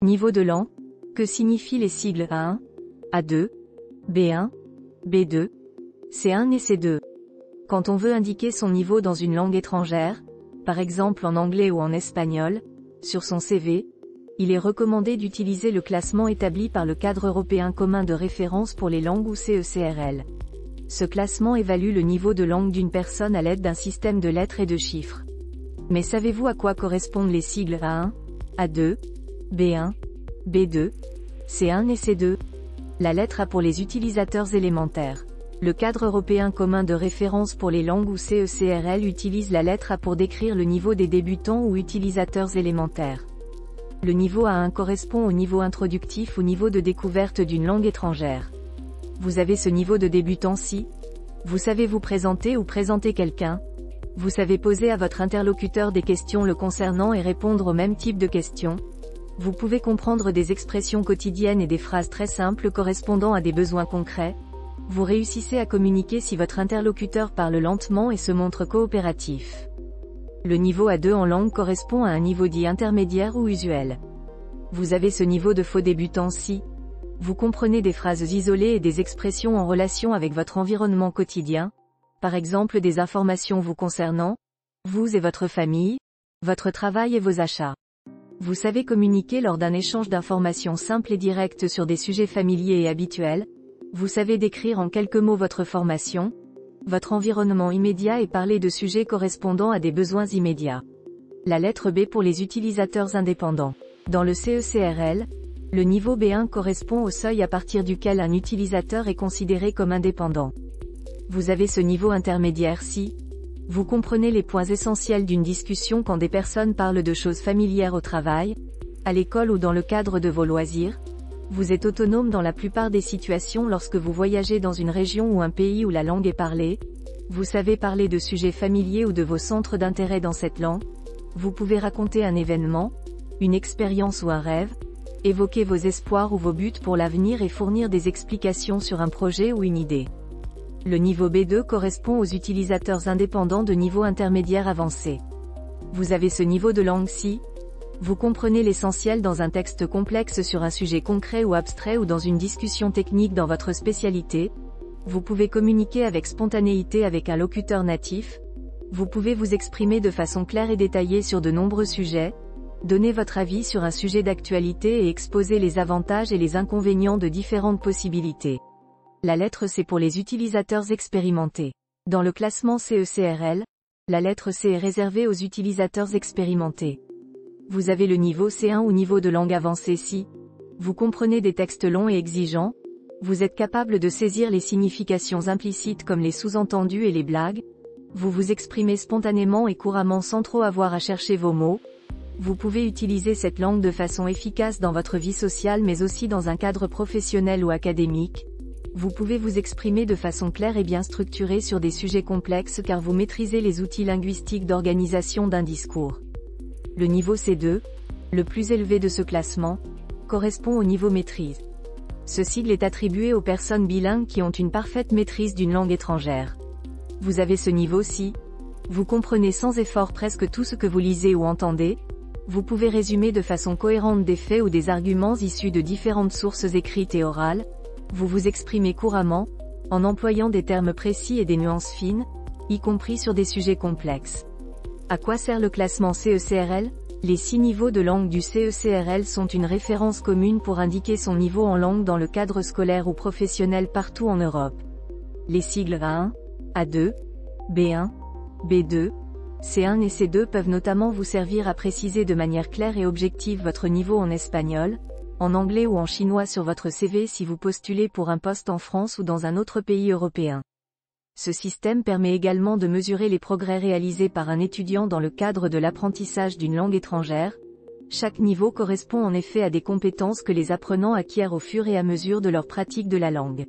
Niveau de langue. Que signifient les sigles A1, A2, B1, B2, C1 et C2? Quand on veut indiquer son niveau dans une langue étrangère, par exemple en anglais ou en espagnol, sur son CV, il est recommandé d'utiliser le classement établi par le Cadre européen commun de référence pour les langues ou CECRL. Ce classement évalue le niveau de langue d'une personne à l'aide d'un système de lettres et de chiffres. Mais savez-vous à quoi correspondent les sigles A1, A2, B1, B2, C1 et C2? La lettre A pour les utilisateurs élémentaires. Le Cadre européen commun de référence pour les langues ou CECRL utilise la lettre A pour décrire le niveau des débutants ou utilisateurs élémentaires. Le niveau A1 correspond au niveau introductif ou niveau de découverte d'une langue étrangère. Vous avez ce niveau de débutant si vous savez vous présenter ou présenter quelqu'un, vous savez poser à votre interlocuteur des questions le concernant et répondre au même type de questions, vous pouvez comprendre des expressions quotidiennes et des phrases très simples correspondant à des besoins concrets, vous réussissez à communiquer si votre interlocuteur parle lentement et se montre coopératif. Le niveau A2 en langue correspond à un niveau dit intermédiaire ou usuel. Vous avez ce niveau de faux débutant si vous comprenez des phrases isolées et des expressions en relation avec votre environnement quotidien, par exemple des informations vous concernant, vous et votre famille, votre travail et vos achats. Vous savez communiquer lors d'un échange d'informations simples et directes sur des sujets familiers et habituels, vous savez décrire en quelques mots votre formation, votre environnement immédiat et parler de sujets correspondant à des besoins immédiats. La lettre B pour les utilisateurs indépendants. Dans le CECRL, le niveau B1 correspond au seuil à partir duquel un utilisateur est considéré comme indépendant. Vous avez ce niveau intermédiaire si vous comprenez les points essentiels d'une discussion quand des personnes parlent de choses familières au travail, à l'école ou dans le cadre de vos loisirs. Vous êtes autonome dans la plupart des situations lorsque vous voyagez dans une région ou un pays où la langue est parlée. Vous savez parler de sujets familiers ou de vos centres d'intérêt dans cette langue. Vous pouvez raconter un événement, une expérience ou un rêve, évoquer vos espoirs ou vos buts pour l'avenir et fournir des explications sur un projet ou une idée. Le niveau B2 correspond aux utilisateurs indépendants de niveau intermédiaire avancé. Vous avez ce niveau de langue si vous comprenez l'essentiel dans un texte complexe sur un sujet concret ou abstrait ou dans une discussion technique dans votre spécialité. Vous pouvez communiquer avec spontanéité avec un locuteur natif. Vous pouvez vous exprimer de façon claire et détaillée sur de nombreux sujets, donner votre avis sur un sujet d'actualité et exposer les avantages et les inconvénients de différentes possibilités. La lettre C pour les utilisateurs expérimentés. Dans le classement CECRL, la lettre C est réservée aux utilisateurs expérimentés. Vous avez le niveau C1 ou niveau de langue avancée si vous comprenez des textes longs et exigeants, vous êtes capable de saisir les significations implicites comme les sous-entendus et les blagues, vous vous exprimez spontanément et couramment sans trop avoir à chercher vos mots, vous pouvez utiliser cette langue de façon efficace dans votre vie sociale mais aussi dans un cadre professionnel ou académique, vous pouvez vous exprimer de façon claire et bien structurée sur des sujets complexes car vous maîtrisez les outils linguistiques d'organisation d'un discours. Le niveau C2, le plus élevé de ce classement, correspond au niveau maîtrise. Ce sigle est attribué aux personnes bilingues qui ont une parfaite maîtrise d'une langue étrangère. Vous avez ce niveau si vous comprenez sans effort presque tout ce que vous lisez ou entendez, vous pouvez résumer de façon cohérente des faits ou des arguments issus de différentes sources écrites et orales, vous vous exprimez couramment, en employant des termes précis et des nuances fines, y compris sur des sujets complexes. À quoi sert le classement CECRL? Les 6 niveaux de langue du CECRL sont une référence commune pour indiquer son niveau en langue dans le cadre scolaire ou professionnel partout en Europe. Les sigles A1, A2, B1, B2, C1 et C2 peuvent notamment vous servir à préciser de manière claire et objective votre niveau en espagnol, en anglais ou en chinois sur votre CV si vous postulez pour un poste en France ou dans un autre pays européen. Ce système permet également de mesurer les progrès réalisés par un étudiant dans le cadre de l'apprentissage d'une langue étrangère. Chaque niveau correspond en effet à des compétences que les apprenants acquièrent au fur et à mesure de leur pratique de la langue.